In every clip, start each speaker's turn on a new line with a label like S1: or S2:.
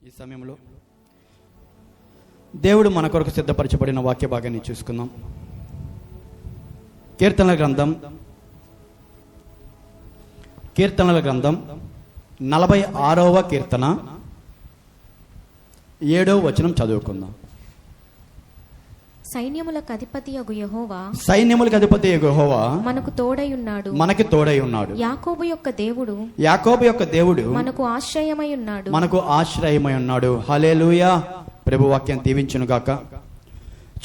S1: ఈ సమయంలో దేవుడు మన కొరకు సిద్ధపరచబడిన వాక్య భాగాన్ని చూసుకుందాం. కీర్తనల గ్రంథం 46వ కీర్తన 7వ వచనం చదువుకుందాం.
S2: సైన్యములకు అధిపతి
S1: యెహోవా
S2: మనకు తోడై ఉన్నాడు. యాకోబు యొక్క దేవుడు మనకు ఆశ్రయమై ఉన్నాడు.
S1: హల్లెలూయా. ప్రభు వాక్యం దీవించును గాక.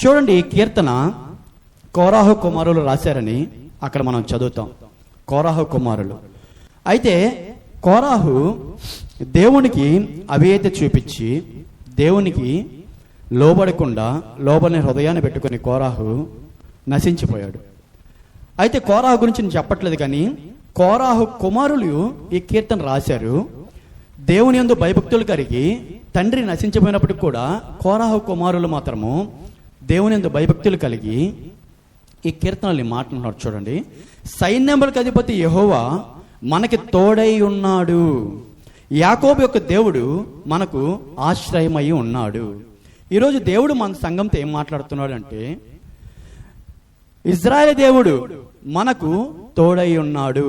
S1: చూడండి, ఈ కీర్తన కోరాహు కుమారులు రాశారని అక్కడ మనం చదువుతాం. కోరాహు కుమారులు అయితే కోరాహు దేవునికి అవిధేయత చూపించి దేవునికి లోబడకుండా లోబడిన హృదయాన్ని పెట్టుకుని కోరాహు నశించిపోయాడు. అయితే కోరాహు గురించి నేను చెప్పట్లేదు, కానీ కోరాహు కుమారులు ఈ కీర్తన రాశారు. దేవుని యందు భయభక్తులు కలిగి తండ్రి నశించిపోయినప్పటికి కూడా కోరాహు కుమారులు మాత్రము దేవుని యందు భయభక్తులు కలిగి ఈ కీర్తనల్ని మాట్లాడుతున్నారు. చూడండి, సైన్యములకు అధిపతి యెహోవా మనకి తోడై ఉన్నాడు. యాకోబు యొక్క దేవుడు మనకు ఆశ్రయమై ఉన్నాడు. ఈరోజు దేవుడు మన సంఘంతో ఏం మాట్లాడుతున్నాడు అంటే, ఇజ్రాయేల్ దేవుడు మనకు తోడై ఉన్నాడు.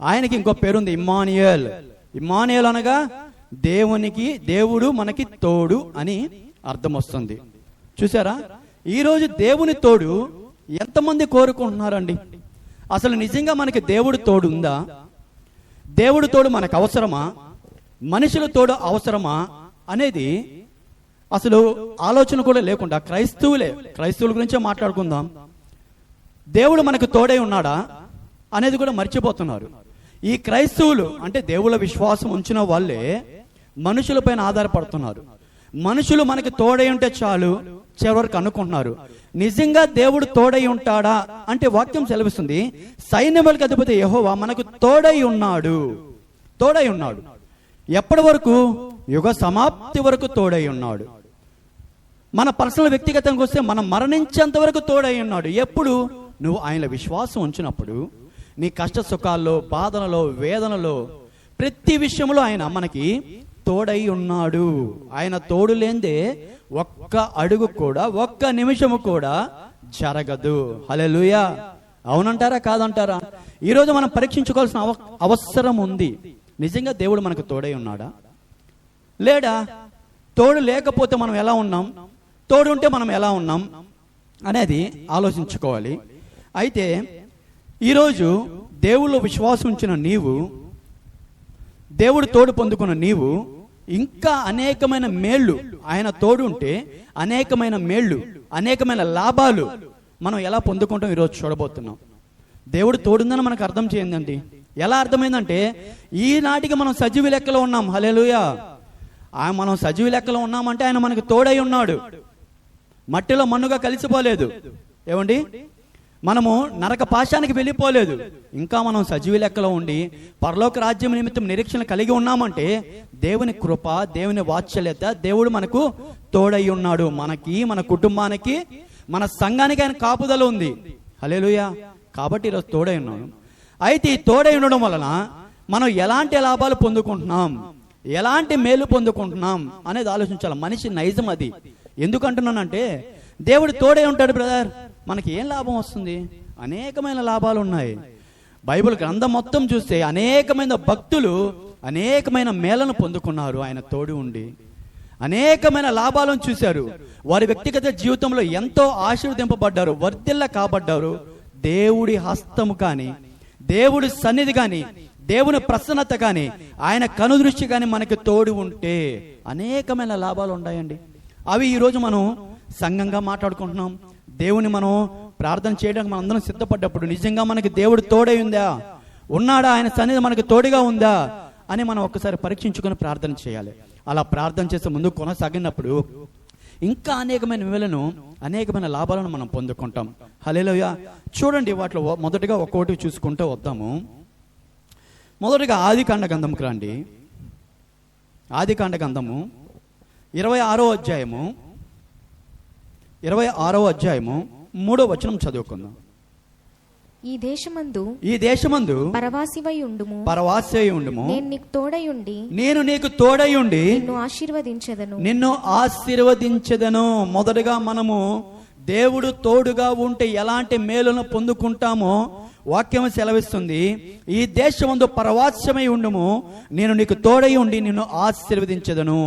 S1: ఆయనకి ఇంకో పేరుంది, ఇమ్మానుయేల్. ఇమ్మానుయేల్ అనగా దేవుడు మనకి తోడు అని అర్థం వస్తుంది. చూసారా, ఈరోజు దేవుని తోడు ఎంతమంది కోరుకుంటున్నారండి? అసలు నిజంగా మనకి దేవుడు తోడు ఉందా? దేవుడు తోడు మనకు అవసరమా? మనుషుల తోడు అవసరమా అనేది అసలు ఆలోచన కూడా లేకుండా క్రైస్తవుల గురించే మాట్లాడుకుందాం. దేవుడు మనకు తోడై ఉన్నాడా అనేది కూడా మర్చిపోతున్నారు. ఈ క్రైస్తవులు అంటే దేవుళ్ళ విశ్వాసం ఉంచిన వాళ్ళే మనుషులపైన ఆధారపడుతున్నారు. మనుషులు మనకి తోడై ఉంటే చాలు చివరికి అనుకుంటున్నారు. నిజంగా దేవుడు తోడై ఉంటాడా అంటే వాక్యం సెలవిస్తుంది, సైన్యములకు అధిపతి యెహోవా మనకు తోడై ఉన్నాడు. ఎప్పటి వరకు? యుగ సమాప్తి వరకు తోడై ఉన్నాడు. మన పర్సనల్ వ్యక్తిగతంగా వస్తే మనం మరణించేంత వరకు తోడై ఉన్నాడు. ఎప్పుడు? నువ్వు ఆయన విశ్వాసం ఉంచినప్పుడు. నీ కష్ట సుఖాల్లో, బాధలలో, వేదనలో, ప్రతి విషయంలో ఆయన మనకి తోడై ఉన్నాడు. ఆయన తోడు లేనిదే ఒక్క అడుగు కూడా, ఒక్క నిమిషము కూడా జరగదు. హల్లెలూయా. అవునంటారా కాదంటారా? ఈరోజు మనం పరీక్షించుకోవాల్సిన అవసరం ఉంది. నిజంగా దేవుడు మనకు తోడై ఉన్నాడా లేడా? తోడు లేకపోతే మనం ఎలా ఉన్నాం, తోడు ఉంటే మనం ఎలా ఉన్నాం అనేది ఆలోచించుకోవాలి. అయితే ఈరోజు దేవుళ్ళు విశ్వాసం ఉంచిన నీవు, దేవుడు తోడు పొందుకున్న నీవు, ఇంకా అనేకమైన మేళ్ళు, ఆయన తోడు ఉంటే అనేకమైన మేళ్ళు, అనేకమైన లాభాలు మనం ఎలా పొందుకుంటాం ఈరోజు చూడబోతున్నాం. దేవుడు తోడుందని మనకు అర్థం చేయండి. ఎలా అర్థమైందంటే, ఈనాటికి మనం సజీవ లెక్కలో ఉన్నాం. హల్లెలూయా. మనం సజీవ లెక్కలో ఉన్నామంటే ఆయన మనకు తోడై ఉన్నాడు. మట్టిలో మన్నుగా కలిసిపోలేదు. ఏమండి, మనము నరక పాశానికి వెళ్ళిపోలేదు. ఇంకా మనం సజీవ లెక్కలో ఉండి పరలోక రాజ్యం నిమిత్తం నిరీక్షణ కలిగి ఉన్నామంటే దేవుని కృప, దేవుని వాత్సల్యత, దేవుడు మనకు తోడై ఉన్నాడు. మనకి, మన కుటుంబానికి, మన సంఘానికి ఆయన కాపుదల ఉంది. హల్లెలూయా. కాబట్టి ఈరోజు తోడై ఉన్నాడు. అయితే ఈ తోడై ఉండడం వలన మనం ఎలాంటి లాభాలు పొందుకుంటున్నాం, ఎలాంటి మేలు పొందుకుంటున్నాం అనేది ఆలోచించాలి. మనిషి నైజం అది. ఎందుకంటున్నానంటే, దేవుడు తోడై ఉంటాడు బ్రదర్, మనకి ఏం లాభం వస్తుంది? అనేకమైన లాభాలు ఉన్నాయి. బైబిల్ గ్రంథం మొత్తం చూస్తే అనేకమైన భక్తులు అనేకమైన మేలను పొందుకున్నారు. ఆయన తోడు ఉండి అనేకమైన లాభాలను చూశారు. వారి వ్యక్తిగత జీవితంలో ఎంతో ఆశీర్వదింపబడ్డారు, వర్ధిల్ల కాబడ్డారు. దేవుడి హస్తము కానీ, దేవుడి సన్నిధి కానీ, దేవుని ప్రసన్నత కానీ, ఆయన కనుదృష్టి కానీ మనకి తోడు ఉంటే అనేకమైన లాభాలు ఉన్నాయండి. అవి ఈరోజు మనం సంఘంగా మాట్లాడుకుంటున్నాం. దేవుని మనం ప్రార్థన చేయడానికి మనం అందరం సిద్ధపడ్డప్పుడు నిజంగా మనకి దేవుడు తోడై ఉందా, ఉన్నాడా, ఆయన సన్నిధి మనకు తోడుగా ఉందా అని మనం ఒక్కసారి పరీక్షించుకొని ప్రార్థన చేయాలి. అలా ప్రార్థన చేసే ముందు కొనసాగినప్పుడు ఇంకా అనేకమైన మేలను, అనేకమైన లాభాలను మనం పొందుకుంటాం. హల్లెలూయా. చూడండి, వాటిలో మొదటిగా ఒక్కొక్కటి చూసుకుంటూ వద్దాము. మొదటిగా ఆదికాండ గ్రంథంకి రండి. ఆదికాండ గ్రంథము 26వ అధ్యాయము 3వ వచనం చదువుకుందాం.
S2: ఈ
S1: దేశమందు
S2: పరవాసివై ఉండుము
S1: నేను
S2: నీకు తోడై ఉండి
S1: నిన్ను ఆశీర్వదించెదను. మొదటగా మనము దేవుడు తోడుగా ఉంటే ఎలాంటి మేలును పొందుకుంటామో వాక్యం సెలవిస్తుంది. ఈ దేశమందు పరవాస్యమై ఉండుము, నేను నీకు తోడై ఉండి నిన్ను ఆశీర్వదించెదను.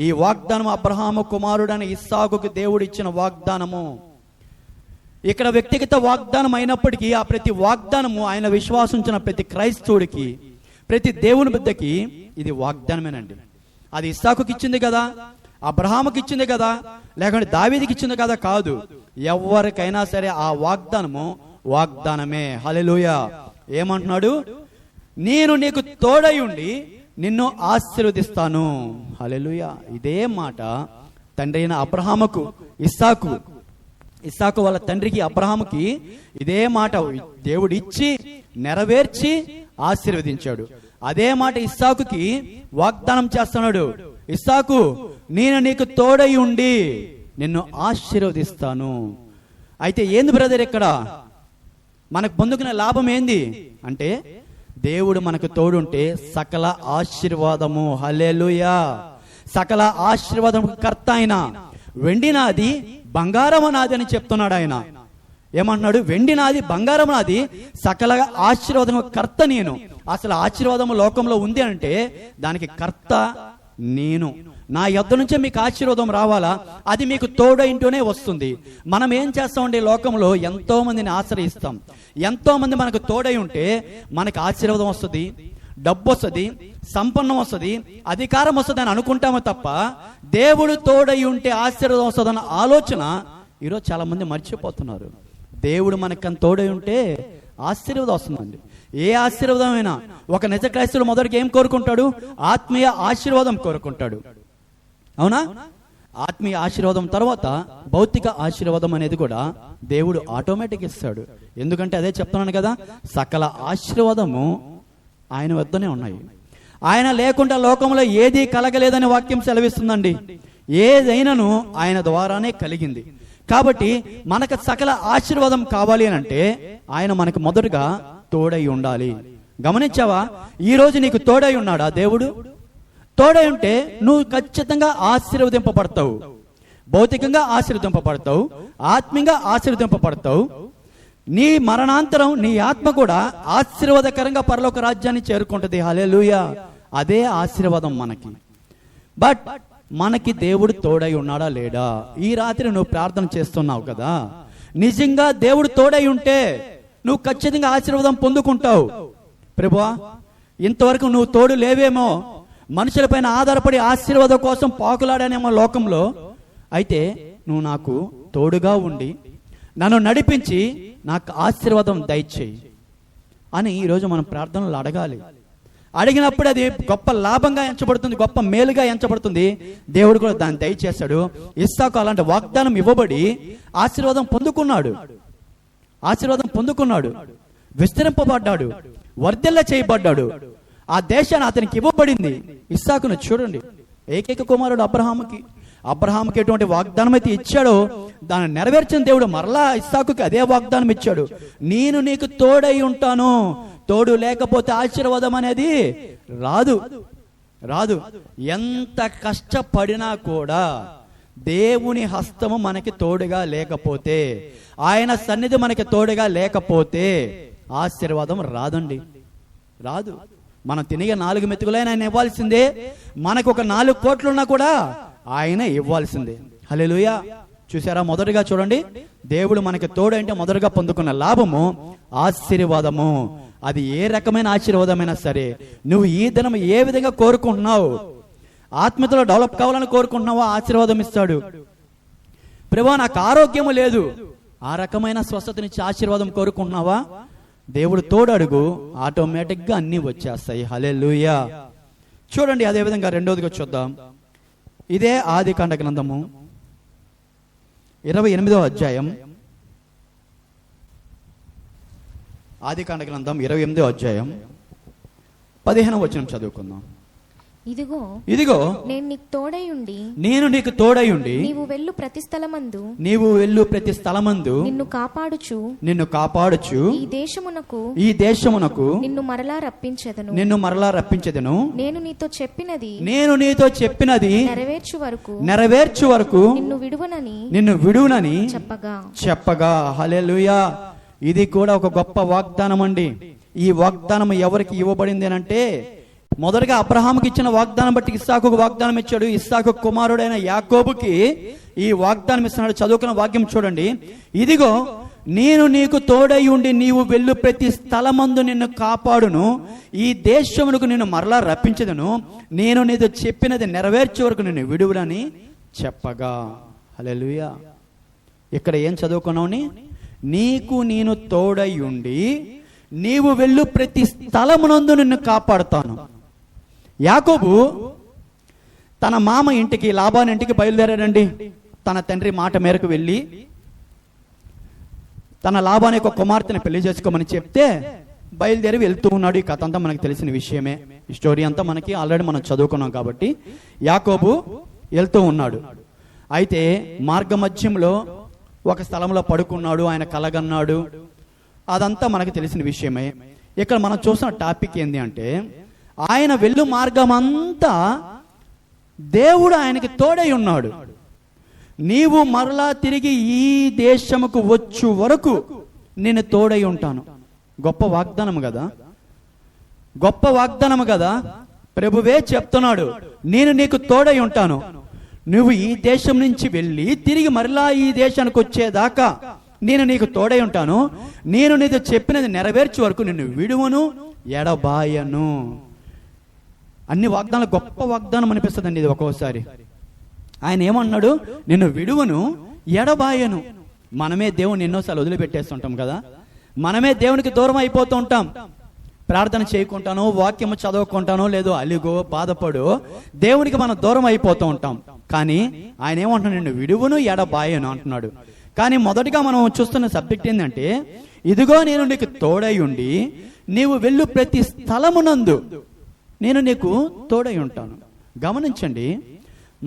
S1: ఈ వాగ్దానం అబ్రహాము కుమారుడైన ఇస్సాకుకు దేవుడు ఇచ్చిన వాగ్దానము. ఇక్కడ వ్యక్తిగత వాగ్దానం అయినప్పటికీ ఆ ప్రతి వాగ్దానము ఆయన విశ్వాసించిన ప్రతి క్రైస్తవుడికి, ప్రతి దేవుని బిడ్డకి ఇది వాగ్దానమేనండి. అది ఇస్సాకుకి ఇచ్చింది కదా, అబ్రహాముకి ఇచ్చింది కదా, లేకుంటే దావీదుకి ఇచ్చింది కదా, కాదు. ఎవరికైనా సరే ఆ వాగ్దానము వాగ్దానమే. హల్లెలూయా. ఏమంటున్నాడు? నేను నీకు తోడై ఉండి నిన్ను ఆశీర్వదిస్తాను. హల్లెలూయా. ఇదే మాట తండ్రి అయిన అబ్రహాముకు, ఇస్సాకు వాళ్ళ తండ్రికి అబ్రహాముకి ఇదే మాట దేవుడు ఇచ్చి నెరవేర్చి ఆశీర్వదించాడు. అదే మాట ఇస్సాకుకి వాగ్దానం చేస్తున్నాడు. ఇస్సాకు, నేను నీకు తోడై ఉండి నిన్ను ఆశీర్వదిస్తాను. అయితే ఏంది బ్రదర్, ఇక్కడ మనకు పొందుకునే లాభం ఏంది అంటే, దేవుడు మనకు తోడుంటే సకల ఆశీర్వాదము. హల్లెలూయా. సకల ఆశీర్వాదం కర్త ఆయన. వెండి నాది, బంగారం నాది అని చెప్తున్నాడు ఆయన. ఏమంటున్నాడు? వెండి నాది, బంగారం నాది, సకల ఆశీర్వాదం కర్త నేను. అసలు ఆశీర్వాదం లోకంలో ఉంది అంటే దానికి కర్త నేను. నా యొద్ద నుంచే మీకు ఆశీర్వాదం రావాలా, అది మీకు తోడైంటూనే వస్తుంది. మనం ఏం చేస్తామండి, లోకంలో ఎంతో మందిని ఆశ్రయిస్తాం. ఎంతో మంది మనకు తోడై ఉంటే మనకు ఆశీర్వాదం వస్తుంది, డబ్బు వస్తుంది, సంపన్నం వస్తుంది, అధికారం వస్తుంది అని అనుకుంటాము తప్ప దేవుడు తోడై ఉంటే ఆశీర్వాదం వస్తుందన్న ఆలోచన ఈరోజు చాలా మంది మర్చిపోతున్నారు. దేవుడు మనకన్నా తోడై ఉంటే ఆశీర్వాదం వస్తుందండి. ఏ ఆశీర్వాదమైనా ఒక నిజ క్రైస్తవుడు మొదటికి ఏం కోరుకుంటాడు? ఆత్మీయ ఆశీర్వాదం కోరుకుంటాడు. అవునా? ఆత్మీయ ఆశీర్వాదం తర్వాత భౌతిక ఆశీర్వాదం అనేది కూడా దేవుడు ఆటోమేటిక్ ఇస్తాడు. ఎందుకంటే అదే చెప్తున్నాను కదా, సకల ఆశీర్వాదము ఆయన వద్దనే ఉన్నాయి. ఆయన లేకుండా లోకంలో ఏదీ కలగలేదని వాక్యం సెలవిస్తుందండి. ఏదైనాను ఆయన ద్వారానే కలిగింది. కాబట్టి మనకు సకల ఆశీర్వాదం కావాలి అని అంటే ఆయన మనకు మొదటగా తోడై ఉండాలి. గమనించావా? ఈ రోజు నీకు తోడై ఉన్నాడా దేవుడు? తోడై ఉంటే నువ్వు ఖచ్చితంగా ఆశీర్వదింపబడతావు. భౌతికంగా ఆశీర్వదింపబడతావు, ఆత్మీయంగా ఆశీర్వదింపబడతావు. నీ మరణాంతరం నీ ఆత్మ కూడా ఆశీర్వాదకరంగా పరలోక రాజ్యాన్ని చేరుకుంటుంది. హల్లెలూయా. అదే ఆశీర్వాదం మనకి. బట్ మనకి దేవుడు తోడై ఉన్నాడా లేడా? ఈ రాత్రి నువ్వు ప్రార్థన చేస్తున్నావు కదా, నిజంగా దేవుడు తోడై ఉంటే నువ్వు ఖచ్చితంగా ఆశీర్వాదం పొందుకుంటావు. ప్రభువా, ఇంతవరకు నువ్వు తోడు లేవేమో, మనుషులపైన ఆధారపడి ఆశీర్వాదం కోసం పాకులాడానేమో లోకంలో. అయితే నువ్వు నాకు తోడుగా ఉండి నన్ను నడిపించి నాకు ఆశీర్వాదం దయచేయి అని ఈరోజు మనం ప్రార్థనలు అడగాలి. అడిగినప్పుడు అది గొప్ప లాభంగా ఎంచబడుతుంది, గొప్ప మేలుగా ఎంచబడుతుంది. దేవుడు కూడా దాన్ని దయచేస్తాడు. ఇస్సాకు అలాంటి వాగ్దానం ఇవ్వబడి ఆశీర్వాదం పొందుకున్నాడు, విస్తరింపబడ్డాడు, వర్ధిల్ల చేయబడ్డాడు. ఆ దేశాన్ని అతనికి ఇవ్వబడింది. ఇస్సాకును చూడండి, ఏకైక కుమారుడు అబ్రహాముకి ఎటువంటి వాగ్దానం అయితే ఇచ్చాడో దాన్ని నెరవేర్చిన దేవుడు మరలా ఇస్సాకుకి అదే వాగ్దానం ఇచ్చాడు. నేను నీకు తోడై ఉంటాను. తోడు లేకపోతే ఆశీర్వాదం అనేది రాదు. ఎంత కష్టపడినా కూడా దేవుని హస్తము మనకి తోడుగా లేకపోతే, ఆయన సన్నిధి మనకి తోడుగా లేకపోతే ఆశీర్వాదం రాదు. మనం తిరిగే 4 మెతుకులైనా ఆయన ఇవ్వాల్సిందే. మనకు ఒక 4 కోట్లున్నా కూడా ఆయన ఇవ్వాల్సిందే. హల్లెలూయా. చూసారా? మొదటగా చూడండి, దేవుడు మనకి తోడు అంటే మొదటగా పొందుకున్న లాభము ఆశీర్వాదము. అది ఏ రకమైన ఆశీర్వాదమైనా సరే, నువ్వు ఈ దినం ఏ విధంగా కోరుకుంటున్నావు, ఆత్మీయతలో డెవలప్ కావాలని కోరుకుంటున్నావా, ఆశీర్వాదం ఇస్తాడు. ప్రభువా, నాకు ఆరోగ్యము లేదు, ఆ రకమైన స్వస్థతనిచ్చి ఆశీర్వాదం కోరుకుంటున్నావా, దేవుడు తోడు అడుగు, ఆటోమేటిక్గా అన్నీ వచ్చేస్తాయి. హల్లెలూయా. చూడండి, అదేవిధంగా రెండోదిగా చూద్దాం. ఇదే ఆదికాండ గ్రంథము 28వ అధ్యాయం. ఆదికాండ గ్రంథం 28వ అధ్యాయం 15వ వచనం చదువుకుందాం.
S2: ఇదిగో
S1: ఇదిగో
S2: నేను నీకు తోడయుండి
S1: నేను నీకు తోడయుండి
S2: నీవు వెళ్ళు ప్రతి స్థలమందు నిన్ను కాపాడుచు ఈ దేశమునకు నిన్ను మరలా రప్పించెదను నేను నీతో చెప్పినది
S1: నెరవేర్చు వరకు
S2: నిన్ను విడువనని
S1: చెప్పగా హల్లెలూయా. ఇది కూడా ఒక గొప్ప వాగ్దానం అండి. ఈ వాగ్దానం ఎవరికి ఇవ్వబడింది అంటే, మొదటగా అబ్రహాముకి ఇచ్చిన వాగ్దానం బట్టి ఇస్సాకుకు వాగ్దానం ఇచ్చాడు. ఇస్సాకు కుమారుడైన యాకోబుకి ఈ వాగ్దానం ఇస్తున్నాడు. చదువుకున్న వాక్యం చూడండి. ఇదిగో నేను నీకు తోడై ఉండి నీవు వెళ్ళు ప్రతి స్థలమందు నిన్ను కాపాడును, ఈ దేశమునకు నిన్ను మరలా రప్పించదును, నేను నీతో చెప్పినది నెరవేర్చే వరకు నిన్ను విడువనని చెప్పగా. హల్లెలూయా. ఇక్కడ ఏం చదువుకున్నావు? నీకు నేను తోడై ఉండి నీవు వెళ్ళు ప్రతి స్థలమునందు నిన్ను కాపాడుతాను. యాకోబు తన మామ ఇంటికి, లాబాను ఇంటికి బయలుదేరాడండి. తన తండ్రి మాట మేరకు వెళ్ళి తన లాబాను యొక్క కుమార్తెను పెళ్లి చేసుకోమని చెప్తే బయలుదేరి వెళ్తూ ఉన్నాడు. ఈ కథ అంతా మనకు తెలిసిన విషయమే. ఈ స్టోరీ అంతా మనకి ఆల్రెడీ మనం చదువుకున్నాం కాబట్టి యాకోబు వెళ్తూ ఉన్నాడు. అయితే మార్గ మధ్యంలో ఒక స్థలంలో పడుకున్నాడు, ఆయన కలగన్నాడు. అదంతా మనకు తెలిసిన విషయమే. ఇక్కడ మనం చూసిన టాపిక్ ఏంటి అంటే, ఆయన వెళ్ళు మార్గం అంతా దేవుడు ఆయనకి తోడై ఉన్నాడు. నీవు మరలా తిరిగి ఈ దేశముకు వచ్చు వరకు నేను తోడై ఉంటాను. గొప్ప వాగ్దానం కదా, గొప్ప వాగ్దానం కదా. ప్రభువే చెప్తున్నాడు, నేను నీకు తోడై ఉంటాను. నువ్వు ఈ దేశం నుంచి వెళ్ళి తిరిగి మరలా ఈ దేశానికి వచ్చేదాకా నేను నీకు తోడై ఉంటాను. నేను నీతో చెప్పినది నెరవేర్చే వరకు నిన్ను విడువను, ఎడబాయను. అన్ని వాగ్దానాలు గొప్ప వాగ్దానం అనిపిస్తుందండి ఇది ఒక్కోసారి. ఆయన ఏమన్నాడు? నిన్ను విడువను, ఎడబాయను. మనమే దేవుని ఎన్నోసార్లు వదిలిపెట్టేస్తుంటాం కదా. మనమే దేవునికి దూరం అయిపోతూ ఉంటాం. ప్రార్థన చేయకుంటానో, వాక్యము చదవకుంటానో, లేదో అలిగో బాధపడో దేవునికి మనం దూరం అయిపోతూ ఉంటాం. కానీ ఆయన ఏమంటున్నాడు? నిన్ను విడువను, ఎడబాయను అంటున్నాడు. కానీ మొదటిగా మనం చూస్తున్న సబ్జెక్ట్ ఏంటంటే, ఇదిగో నేను నీకు తోడై ఉండి నీవు వెళ్ళు ప్రతి స్థలమునందు నేను నీకు తోడై ఉంటాను. గమనించండి,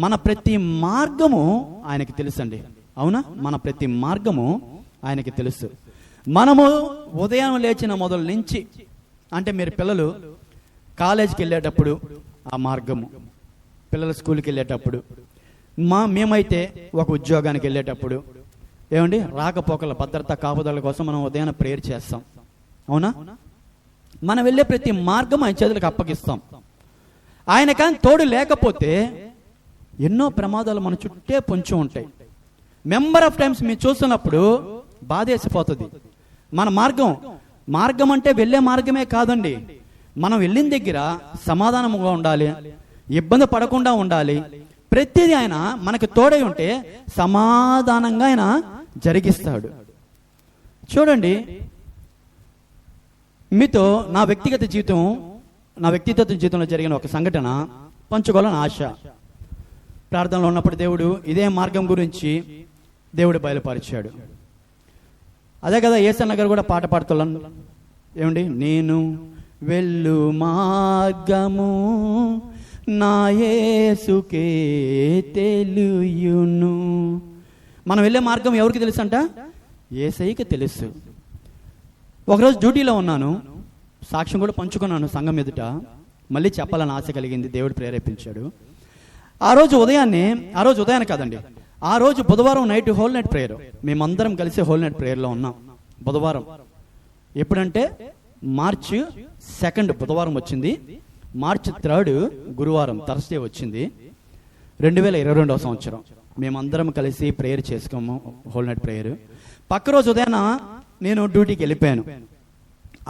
S1: మన ప్రతి మార్గము ఆయనకి తెలుసండి. అవునా? మన ప్రతి మార్గము ఆయనకి తెలుసు. మనము ఉదయం లేచిన మొదలు నుంచి, అంటే మీరు పిల్లలు కాలేజీకి వెళ్ళేటప్పుడు ఆ మార్గము, పిల్లలు స్కూల్కి వెళ్ళేటప్పుడు, మేమైతే ఒక ఉద్యోగానికి వెళ్ళేటప్పుడు, ఏమండి రాకపోకల భద్రత కాపుదల కోసం మనం ఉదయాన్నే ప్రేయర్ చేస్తాం. అవునా? మనం వెళ్ళే ప్రతి మార్గం ఆయన చేతులకు అప్పగిస్తాం. ఆయన కానీ తోడు లేకపోతే ఎన్నో ప్రమాదాలు మన చుట్టే పొంచి ఉంటాయి. మెంబర్ ఆఫ్ టైమ్స్ మీరు చూస్తున్నప్పుడు బాధేసిపోతుంది. మన మార్గం అంటే వెళ్ళే మార్గమే కాదండి. మనం వెళ్ళిన దగ్గర సమాధానంగా ఉండాలి, ఇబ్బంది పడకుండా ఉండాలి. ప్రతిదీ ఆయన మనకు తోడై ఉంటే సమాధానంగా ఆయన జరిగిస్తాడు. చూడండి, మీతో నా వ్యక్తిగత జీవితంలో జరిగిన ఒక సంఘటన పంచుకోవాలని ఆశ. ప్రార్థనలో ఉన్నప్పుడు దేవుడు ఇదే మార్గం గురించి దేవుడు బయలుపరిచాడు. అదే కదా యేసన్న గారు కూడా పాట పాడుతున్నాను. ఏమండి? నేను వెళ్ళు మార్గము నా యేసుకే తెలియును. మనం వెళ్ళే మార్గం ఎవరికి తెలుసు అంట? యేసయ్యకి తెలుసు. ఒకరోజు డ్యూటీలో ఉన్నాను, సాక్ష్యం కూడా పంచుకున్నాను సంఘం ఎదుట. మళ్ళీ చెప్పాలని ఆశ కలిగింది, దేవుడు ప్రేరేపించాడు. ఆ రోజు ఉదయాన్నే కాదండి, ఆ రోజు బుధవారం నైట్ హోల్ నైట్ ప్రేయర్. మేమందరం కలిసి హోల్ నైట్ ప్రేయర్లో ఉన్నాం. బుధవారం ఎప్పుడంటే మార్చి 2 బుధవారం వచ్చింది, మార్చి 3 గురువారం థర్స్డే వచ్చింది, 2022 సంవత్సరం. మేమందరం కలిసి ప్రేయర్ చేసుకోము, హోల్ నైట్ ప్రేయర్. పక్క రోజు ఉదయాన నేను డ్యూటీకి వెళ్ళిపోయాను.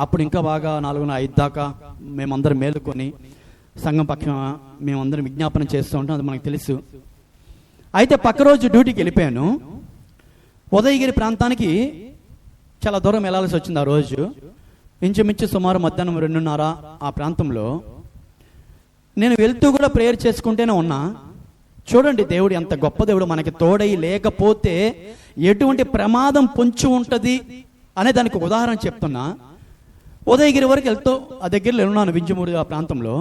S1: అప్పుడు ఇంకా బాగా 4-5 దాకా మేమందరం మేలుకొని సంఘం పక్షం మేమందరం విజ్ఞాపన చేస్తూ ఉంటాం, అది మనకు తెలుసు. అయితే పక్క రోజు డ్యూటీకి వెళ్ళిపోయాను. ఉదయగిరి ప్రాంతానికి చాలా దూరం వెళ్ళాల్సి వచ్చింది. ఆ రోజు ఇంచుమించు సుమారు మధ్యాహ్నం 2:30 ఆ ప్రాంతంలో నేను వెళ్తూ కూడా ప్రేయర్ చేసుకుంటూనే ఉన్నా. చూడండి, దేవుడు ఎంత గొప్ప దేవుడు. మనకి తోడై లేకపోతే ఎటువంటి ప్రమాదం పొంచి ఉంటుంది అనే దానికి ఉదాహరణ చెప్తున్నా. ఉదయగిరి వరకు వెళ్తూ ఆ దగ్గరలో ఉన్నాను, వింజమూరు ఆ ప్రాంతంలో.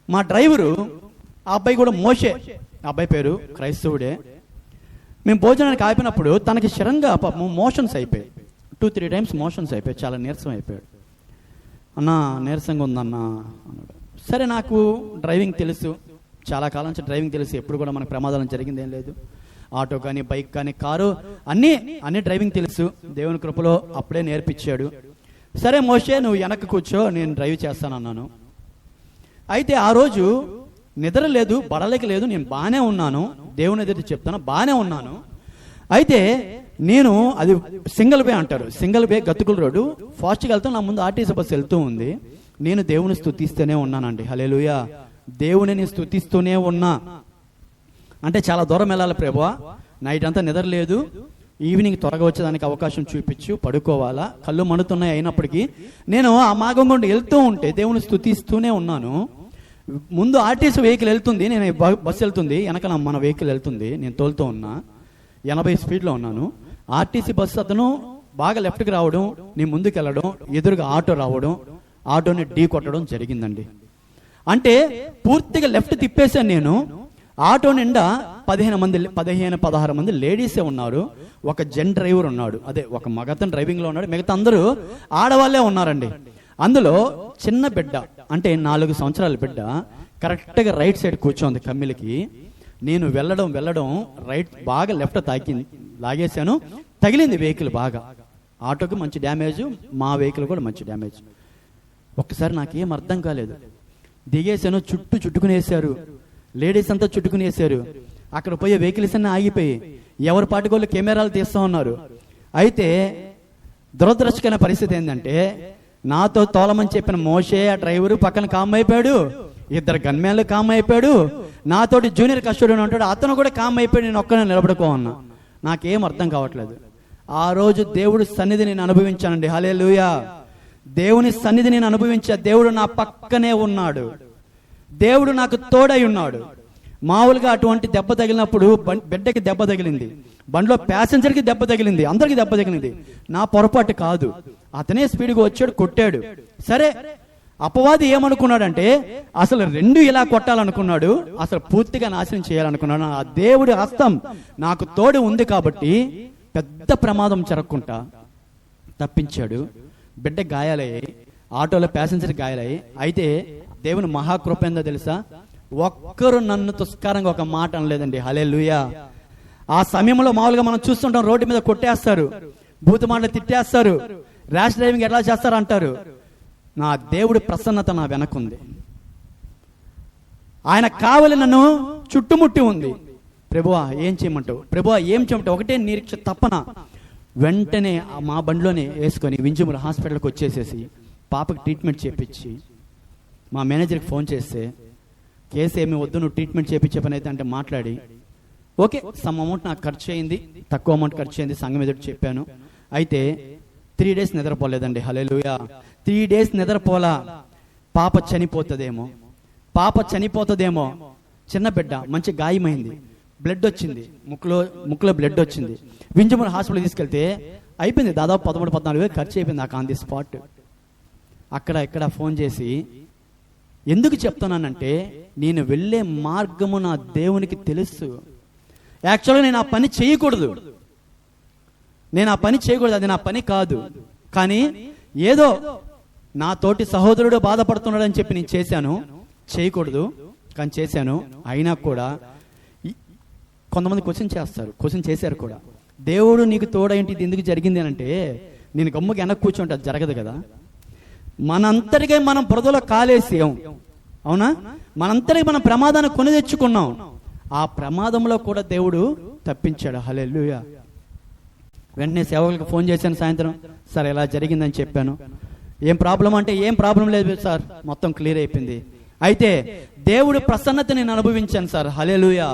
S1: మా డ్రైవరు, ఆ అబ్బాయి కూడా మోషే, ఆ అబ్బాయి పేరు, క్రైస్తవుడే. మేము భోజనానికి ఆపినప్పుడు తనకి సడన్గా మోషన్స్ అయిపోయాయి. 2-3 టైమ్స్ మోషన్స్ అయిపోయాయి. చాలా నీరసం అయిపోయాడు. అన్న నీరసంగా ఉందన్న అన్నాడు. సరే, నాకు డ్రైవింగ్ తెలుసు, చాలా కాలం నుంచి డ్రైవింగ్ తెలుసు, ఎప్పుడు కూడా మనకు ప్రమాదాలు జరిగింది ఏం లేదు. ఆటో కానీ, బైక్ కానీ, కారు అన్నీ డ్రైవింగ్ తెలుసు. దేవుని కృపలో అప్పుడే నేర్పించాడు. సరే మోషే, నువ్వు వెనక్కి కూర్చో, నేను డ్రైవ్ చేస్తానన్నాను. అయితే ఆ రోజు నిద్ర లేదు, బడలేక లేదు, నేను బాగానే ఉన్నాను. దేవుని ఎదుటి చెప్తాను, బాగానే ఉన్నాను. అయితే నేను, అది సింగిల్ వే అంటారు, సింగిల్ వే గతుకుల రోడ్డు, ఫాస్ట్గా వెళ్తాను. నా ముందు ఆర్టీసీ బస్సు వెళ్తూ ఉంది. నేను దేవుని స్తుతిస్తూనే ఉన్నానండి. హల్లెలూయా. దేవుని స్తుతిస్తూనే ఉన్నా. అంటే చాలా దూరం వెళ్ళాలి ప్రభువా, నైట్ అంతా నిద్ర లేదు, ఈవినింగ్ త్వరగా వచ్చేదానికి అవకాశం చూపించు, పడుకోవాలా, కళ్ళు మండుతున్నాయి. అయినప్పటికీ నేను ఆ మార్గం గుండా వెళ్తూ ఉంటే దేవుని స్తుతిస్తూనే ఉన్నాను. ముందు ఆర్టీసీ వెహికల్ వెళ్తుంది, నేను బస్సు వెళ్తుంది, వెనక మన వెహికల్ వెళ్తుంది, నేను తోలుతూ ఉన్నా, 80 స్పీడ్లో ఉన్నాను. ఆర్టీసీ బస్సు అతను బాగా లెఫ్ట్కి రావడం, నేను ముందుకు వెళ్ళడం, ఎదురుగా ఆటో రావడం, ఆటోని ఢీ కొట్టడం జరిగిందండి. అంటే పూర్తిగా లెఫ్ట్ తిప్పేశాను నేను. ఆటో నిండా 15-16 మంది లేడీసే ఉన్నారు. ఒక జెన్ డ్రైవర్ ఉన్నాడు, అదే ఒక మగతను డ్రైవింగ్లో ఉన్నాడు. మిగతా అందరూ ఆడవాళ్ళే ఉన్నారండి. అందులో చిన్న బిడ్డ, అంటే 4 సంవత్సరాల బిడ్డ కరెక్ట్గా రైట్ సైడ్ కూర్చోంది కమ్మిలికి. నేను వెళ్ళడం రైట్ బాగా లెఫ్ట్ లాగేశాను, తగిలింది వెహికల్ బాగా. ఆటోకి మంచి డ్యామేజ్, మా వెహికల్ కూడా మంచి డ్యామేజ్. ఒక్కసారి నాకేం అర్థం కాలేదు. దిగేశాను, చుట్టుకునేసారు, లేడీస్ అంతా చుట్టుకునేసారు. అక్కడ పోయే వెహికల్స్ అన్నీ ఆగిపోయి ఎవరి పాటికోళ్ళు కెమెరాలు తీస్తూ ఉన్నారు. అయితే దురదృష్టకరమైన పరిస్థితి ఏంటంటే, నాతో తోలమని చెప్పిన మోషే ఆ డ్రైవరు పక్కన కామ్ అయిపోయాడు, 2 గన్మ్యాన్లు కామ్ అయిపోయాడు, నాతోటి జూనియర్ కస్టోడియన్ ఉంటాడు, అతను కూడా కామ్ అయిపోయాడు. నేను ఒక్కనే నిలబడుకో ఉన్నా. నాకేం అర్థం కావట్లేదు. ఆ రోజు దేవుడి సన్నిధి నేను అనుభవించానండి. హల్లెలూయా. దేవుని సన్నిధి నేను అనుభవించా. దేవుడు నా పక్కనే ఉన్నాడు, దేవుడు నాకు తోడై ఉన్నాడు. మామూలుగా అటువంటి దెబ్బ తగిలినప్పుడు బిడ్డకి దెబ్బ తగిలింది, బండిలో ప్యాసింజర్కి దెబ్బ తగిలింది, అందరికి దెబ్బ తగిలింది. నా పొరపాటు కాదు, అతనే స్పీడ్గా వచ్చాడు, కొట్టాడు. సరే, అపవాది ఏమనుకున్నాడంటే అసలు 2 ఇలా కొట్టాలనుకున్నాడు, అసలు పూర్తిగా నాశనం చేయాలనుకున్నాడు. ఆ దేవుడి హస్తం నాకు తోడు ఉంది కాబట్టి పెద్ద ప్రమాదం జరగకుండా తప్పించాడు. బిడ్డ గాయాలయ్యాయి, ఆటోలో ప్యాసింజర్ గాయాలయ్యాయి. అయితే దేవుని మహాకృప ఏందో తెలుసా, ఒక్కరు నన్ను తుస్కారంగా ఒక మాట అనలేదండి. హల్లెలూయా. ఆ సమయంలో మామూలుగా మనం చూస్తుంటాం, రోడ్డు మీద కొట్టేస్తారు, బూతు మాటలు తిట్టేస్తారు, ర్యాష్ డ్రైవింగ్ ఎట్లా చేస్తారు అంటారు. నా దేవుడి ప్రసన్నత నా వెనకుంది. ఆయన కావలి నన్ను చుట్టుముట్టి ఉంది. ప్రభువా ఏం చేయమంటావు, ప్రభువా ఏం చేయమంటావు, ఒకటే నిరీక్ష తప్పన. వెంటనే మా బండిలోనే వేసుకొని వింజమూరు హాస్పిటల్కి వచ్చేసేసి పాపకి ట్రీట్మెంట్ చేపించి, మా మేనేజర్కి ఫోన్ చేస్తే, కేసు ఏమి వద్దు, నువ్వు ట్రీట్మెంట్ చేపించే పని అయితే అంటే మాట్లాడి, ఓకే సమ్ అమౌంట్ నాకు ఖర్చు అయింది, తక్కువ అమౌంట్ ఖర్చు అయింది, సంఘం ఎదుటి చెప్పాను. అయితే 3 డేస్ నిద్రపోలేదండి. హల్లెలూయా. 3 డేస్ నిద్రపోలా. పాప చనిపోతుందేమో. చిన్న బిడ్డ, మంచి గాయమైంది, బ్లడ్ వచ్చింది, ముక్కులో బ్లడ్ వచ్చింది. వింజమూరు హాస్పిటల్ తీసుకెళ్తే అయిపోయింది, దాదాపు 13-14 వేలు ఖర్చు అయిపోయింది నాకు ఆన్ ది స్పాట్. ఇక్కడ ఫోన్ చేసి ఎందుకు చెప్తున్నానంటే, నేను వెళ్ళే మార్గము నా దేవునికి తెలుసు. యాక్చువల్గా నేను ఆ పని చేయకూడదు, అది నా పని కాదు. కానీ ఏదో నా తోటి సహోదరుడు బాధపడుతున్నాడు అని చెప్పి నేను చేయకూడదు, కానీ చేశాను. అయినా కూడా కొంతమంది క్వశ్చన్ చేశారు కూడా, దేవుడు నీకు తోడేంటి, ఇది ఎందుకు జరిగింది అని అంటే, నేను గమ్ముకి వెనక్కి కూర్చుంటే అది జరగదు కదా. మనంతటికై మనం బురదలో కాలేసాం, అవునా? మనంతటికి మనం ప్రమాదాన్ని కొని తెచ్చుకున్నాం. ఆ ప్రమాదంలో కూడా దేవుడు తప్పించాడు. హల్లెలూయా. వెంటనే సేవకులకు ఫోన్ చేశాను సాయంత్రం, సార్ ఇలా జరిగిందని చెప్పాను. ఏం ప్రాబ్లం అంటే, ఏం ప్రాబ్లం లేదు సార్, మొత్తం క్లియర్ అయిపోయింది. అయితే దేవుడి ప్రసన్నత నేను అనుభవించాను సార్. హల్లెలూయా.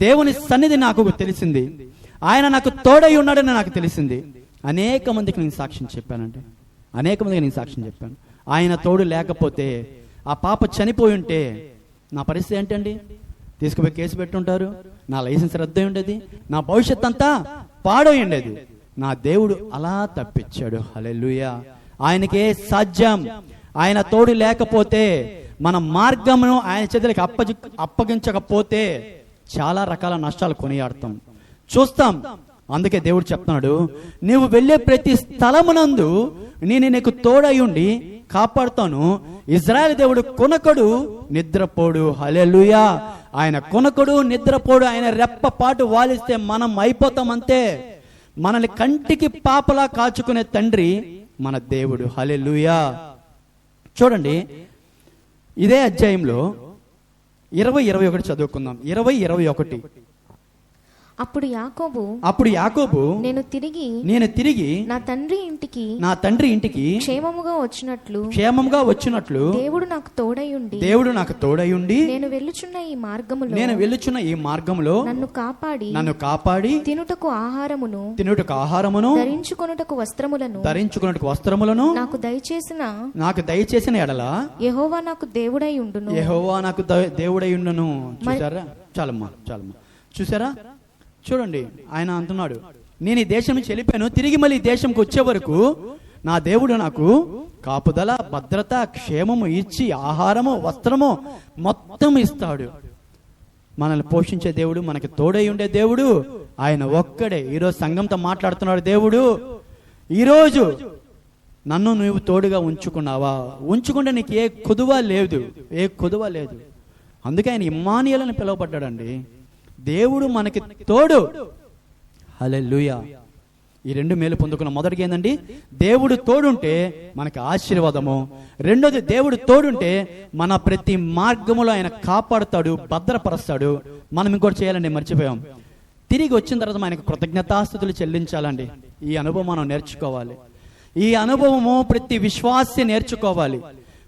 S1: దేవుని సన్నిధి నాకు తెలిసింది, ఆయన నాకు తోడై ఉన్నాడని నాకు తెలిసింది. అనేక మందికి నేను సాక్ష్యం చెప్పాను. ఆయన తోడు లేకపోతే, ఆ పాప చనిపోయి ఉంటే నా పరిస్థితి ఏంటండి? తీసుకుపోయి కేసు పెట్టుంటారు, నా లైసెన్స్ రద్దయి ఉండేది, నా భవిష్యత్ అంతా పాడై ఉండేది. నా దేవుడు అలా తప్పించాడు. హల్లెలూయా. ఆయనకే సాధ్యం. ఆయన తోడు లేకపోతే మన మార్గమును ఆయన చేతులకు అప్పగించకపోతే చాలా రకాల నష్టాలు కొనియాడతాం, చూస్తాం. అందుకే దేవుడు చెప్తున్నాడు, నీవు వెళ్ళే ప్రతి స్థలమునందు నేను నీకు తోడై ఉండి కాపాడుతాను. ఇజ్రాయెల్ దేవుడు కొనకడు నిద్రపోడు. హల్లెలూయా. ఆయన కొనకడు నిద్రపోడు. ఆయన రెప్పపాటు వాలిస్తే మనం అయిపోతాం అంతే. మనల్ని కంటికి పాపలా కాచుకునే తండ్రి మన దేవుడు. హల్లెలూయా. చూడండి, ఇదే అధ్యాయంలో 20-21 చదువుకుందాం. 20-21.
S2: అప్పుడు యాకోబు నేను తిరిగి నా తండ్రి ఇంటికి క్షేమముగా వచ్చినట్లు దేవుడు నాకు తోడై ఉండి నేను వెళ్ళుచున్న ఈ మార్గములో నన్ను కాపాడి తినుటకు ఆహారమును ధరించుకొనుటకు వస్త్రములను నాకు దయచేసిన ఎడల యెహోవా నాకు దేవుడై ఉండును. చూసారా? చాలమ్మా. చూసారా? చూడండి, ఆయన అంటున్నాడు, నేను ఈ దేశం నుంచి వెళ్ళిపోయాను, తిరిగి మళ్ళీ ఈ దేశంకి వచ్చే వరకు నా దేవుడు నాకు కాపుదల, భద్రత, క్షేమము ఇచ్చి ఆహారము, వస్త్రము మొత్తం ఇస్తాడు. మనల్ని పోషించే దేవుడు, మనకి తోడై ఉండే దేవుడు ఆయన ఒక్కడే. ఈరోజు సంఘంతో మాట్లాడుతున్నాడు దేవుడు. ఈరోజు నన్ను నువ్వు తోడుగా ఉంచుకున్నావా? ఉంచుకుంటే నీకు ఏ కొదువ లేదు. అందుకే ఆయన ఇమ్మానుయేలు అని పిలువబడ్డాడండి. దేవుడు మనకి తోడు. హల్లెలూయా. ఈ రెండు మేలు పొందుకున్న. మొదటికి ఏందండి, దేవుడు తోడుంటే మనకి ఆశీర్వాదము. రెండోది, దేవుడు తోడుంటే మన ప్రతి మార్గములో ఆయన కాపాడుతాడు, భద్రపరుస్తాడు. మనం ఇంకోటి చేయాలండి, మర్చిపోయాం. తిరిగి వచ్చిన తర్వాత ఆయనకు కృతజ్ఞతాస్తుతులు చెల్లించాలండి. ఈ అనుభవం మనం నేర్చుకోవాలి. ఈ అనుభవము ప్రతి విశ్వాసి నేర్చుకోవాలి.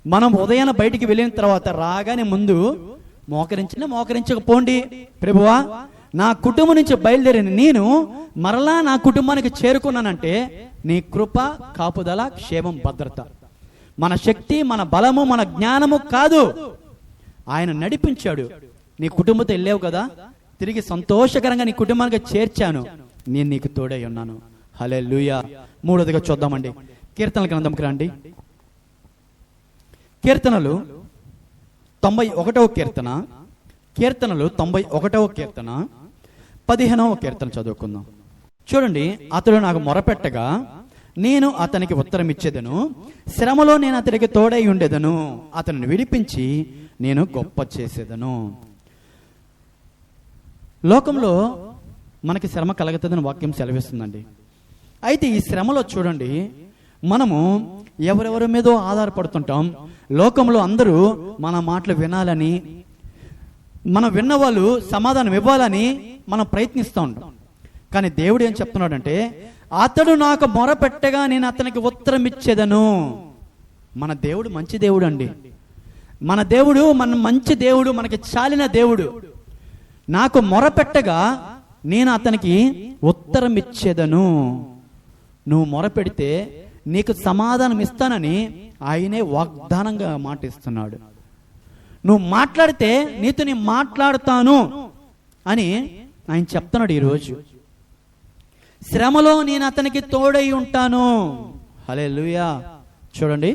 S2: మనం ఉదయాన బయటికి వెళ్ళిన తర్వాత రాగానే ముందు మోకరించకపోండి, ప్రభువా నా కుటుంబం నుంచి బయలుదేరిన నేను మరలా నా కుటుంబానికి చేరుకున్నానంటే నీ కృప, కాపుదల, క్షేమం, భద్రత. మన శక్తి, మన బలము, మన జ్ఞానము కాదు, ఆయన నడిపించాడు. నీ కుటుంబంతో వెళ్ళావు కదా, తిరిగి సంతోషకరంగా నీ కుటుంబానికి చేర్చాను, నేను నీకు తోడై ఉన్నాను. హల్లెలూయా. మూడోదిగా చూద్దామండి, కీర్తనల గ్రంథంకి రండి. కీర్తనలు 91వ కీర్తన, కీర్తనలు 91వ కీర్తన 15వ కీర్తన చదువుకుందాం. చూడండి, అతడు నాకు మొరపెట్టగా నేను అతనికి ఉత్తరం ఇచ్చేదను, శ్రమలో నేను అతనికి తోడై ఉండేదను, అతనిని విడిపించి నేను గొప్ప చేసేదను. లోకంలో మనకి శ్రమ కలగతుందని వాక్యం సెలవిస్తుందండి. అయితే ఈ శ్రమలో చూడండి, మనము ఎవరెవరి మీదో ఆధారపడుతుంటాం. లోకంలో అందరూ మన మాటలు వినాలని, మనం విన్నవాళ్ళు సమాధానం ఇవ్వాలని మనం ప్రయత్నిస్తూ ఉంటాం. కానీ దేవుడు ఏం చెప్తున్నాడంటే, అతడు నాకు మొరపెట్టగా నేను అతనికి ఉత్తరం ఇచ్చేదను. మన దేవుడు మంచి దేవుడు అండి. మన దేవుడు మంచి దేవుడు, మనకి చాలిన దేవుడు. నాకు మొరపెట్టగా నేను అతనికి ఉత్తరం ఇచ్చేదను. నువ్వు మొరపెడితే నీకు సమాధానం ఇస్తానని ఆయనే వాగ్దానంగా మాటిస్తున్నాడు. నువ్వు మాట్లాడితే నీతో నేను మాట్లాడుతాను అని ఆయన చెప్తున్నాడు. ఈరోజు శ్రమలో నేను అతనికి తోడై ఉంటాను. హల్లెలూయా. చూడండి,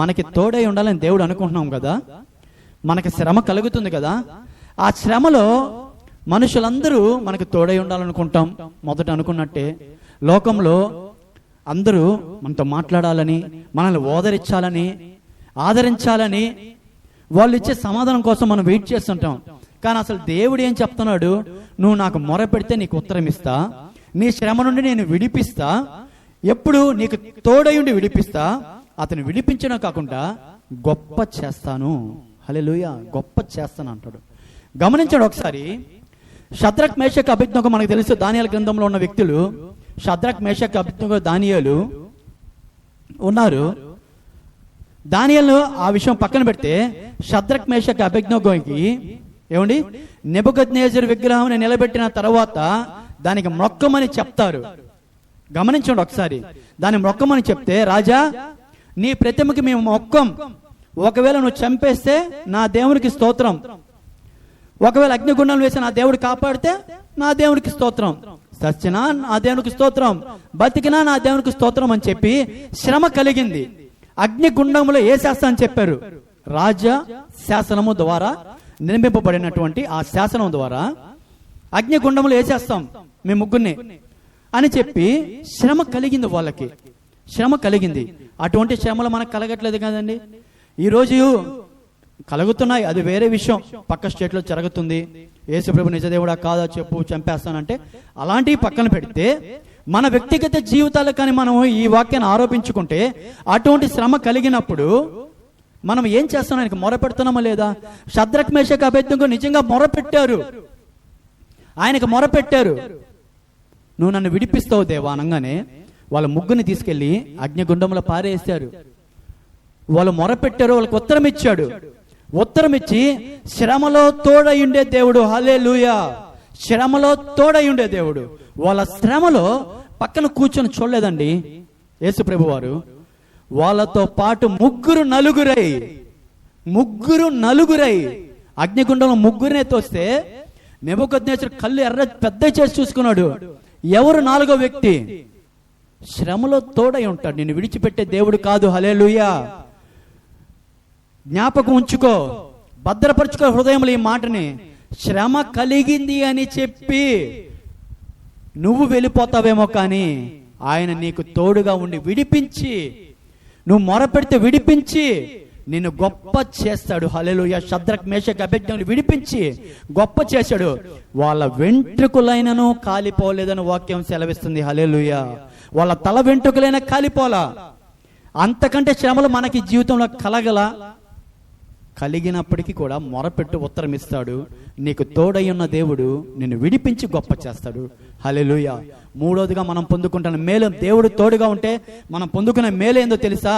S2: మనకి తోడై ఉండాలని దేవుడు అనుకుంటున్నాం కదా, మనకి శ్రమ కలుగుతుంది కదా, ఆ శ్రమలో మనుషులందరూ మనకి తోడై ఉండాలనుకుంటాం. మొదట అనుకున్నట్టే లోకంలో అందరూ మనతో మాట్లాడాలని, మనల్ని ఓదరించాలని, ఆదరించాలని, వాళ్ళు ఇచ్చే సమాధానం కోసం మనం వెయిట్ చేస్తుంటాం. కానీ అసలు దేవుడు ఏం చెప్తున్నాడు, నువ్వు నాకు మొర పెడితే నీకు ఉత్తరం ఇస్తా, నీ శ్రమ నుండి నేను విడిపిస్తా, ఎప్పుడు నీకు తోడై ఉండి విడిపిస్తా, అతను విడిపించడం కాకుండా గొప్ప చేస్తాను. హల్లెలూయా. గొప్ప చేస్తాను అంటాడు. గమనించాడు ఒకసారి. షద్రక్, మేషక్, అబేద్నెగో మనకు తెలుసు, దానియేలు గ్రంథంలో ఉన్న వ్యక్తులు. షద్రక్, మేషక్, అబేద్నెగో, దానియేలు ఉన్నారు. దానియేలు ఆ విషయం పక్కన పెడితే, షద్రక్, మేషక్, అబేద్నెగోకి ఏమండి, నెబుకద్నెజరు విగ్రహం నిలబెట్టిన తర్వాత దానికి మొక్కమని చెప్తారు. గమనించండి ఒకసారి. దాన్ని మొక్కమని చెప్తే, రాజా నీ ప్రతిమకి మేము మొక్కం, ఒకవేళ నువ్వు చంపేస్తే నా దేవునికి స్తోత్రం, ఒకవేళ అగ్నిగుండం వేసి నా దేవుడు కాపాడితే నా దేవునికి స్తోత్రం, చచ్చినా నా దేవునికి స్తోత్రం, బతికినా నా దేవునికి స్తోత్రం అని చెప్పి శ్రమ కలిగింది. అగ్నిగుండంలో వేసేస్తా అని చెప్పారు. రాజ శాసనము ద్వారా నిర్మింపబడినటువంటి ఆ శాసనం ద్వారా అగ్నిగుండములు వేసేస్తాం మీ ముగ్గురిని అని చెప్పి శ్రమ కలిగింది, వాళ్ళకి శ్రమ కలిగింది. అటువంటి శ్రమలు మనకు కలగట్లేదు కదండి. ఈరోజు కలుగుతున్నాయి, అది వేరే విషయం, పక్క స్టేట్లో జరుగుతుంది. యేసుప్రభు నిజదేవుడా కాదా చెప్పు, చంపేస్తానంటే అలాంటివి పక్కన పెడితే మన వ్యక్తిగత జీవితాలు కానీ మనం ఈ వాక్యాన్ని ఆరోపించుకుంటే అటువంటి శ్రమ కలిగినప్పుడు మనం ఏం చేస్తున్నాం? ఆయనకి మొరపెడుతున్నామా లేదా? షద్రక్ మేషక్ అబేద్నెగో నిజంగా మొరపెట్టారు, ఆయనకు మొరపెట్టారు, నువ్వు నన్ను విడిపిస్తావు దేవా అనగానే వాళ్ళ ముగ్గురిని తీసుకెళ్లి అగ్నిగుండంలో పారేశారు. వాళ్ళు మొరపెట్టారు, వాళ్ళకి ఉత్తరం ఇచ్చాడు. ఉత్తరం ఇచ్చి శ్రమలో తోడయుండే దేవుడు, హల్లెలూయా, శ్రమలో తోడయుండే దేవుడు. వాళ్ళ శ్రమలో పక్కన కూర్చొని చూడలేదండి యేసుప్రభు వారు. వాళ్ళతో పాటు ముగ్గురు నలుగురై అగ్నిగుండంలో ముగ్గురినే తోస్తే నెబుకద్నెజరు కళ్ళు ఎర్ర పెద్ద చేసి చూసుకున్నాడు. ఎవరు నాలుగో వ్యక్తి? శ్రమలో తోడై ఉంటాడు, నిన్ను విడిచిపెట్టే దేవుడు కాదు. హల్లెలూయా. జ్ఞాపకం ఉంచుకో, భద్రపరచుకో హృదయంలో ఈ మాటని. శ్రమ కలిగింది అని చెప్పి నువ్వు వెళ్ళిపోతావేమో, కానీ ఆయన నీకు తోడుగా ఉండి విడిపించి, నువ్వు మొరపెడితే విడిపించి నిన్ను గొప్ప చేస్తాడు. హల్లెలూయా. షద్రక్ మేషక్ అబేద్నెగోను విడిపించి గొప్ప చేశాడు. వాళ్ళ వెంట్రుకలైనను కాలిపోలేదని వాక్యం సెలవిస్తుంది. హల్లెలూయా. వాళ్ళ తల వెంట్రుకలైనా కాలిపోలా. అంతకంటే శ్రమలు మనకి జీవితంలో కలిగినప్పటికీ కూడా మొరపెట్టు ఉత్తరం ఇస్తాడు. నీకు తోడయ్యున్న దేవుడు నిన్ను విడిపించి గొప్ప చేస్తాడు. హల్లెలూయా. మూడోదిగా మనం పొందుకుంటున్న మేలు, దేవుడు తోడుగా ఉంటే మనం పొందుకునే మేలు ఏందో తెలుసా?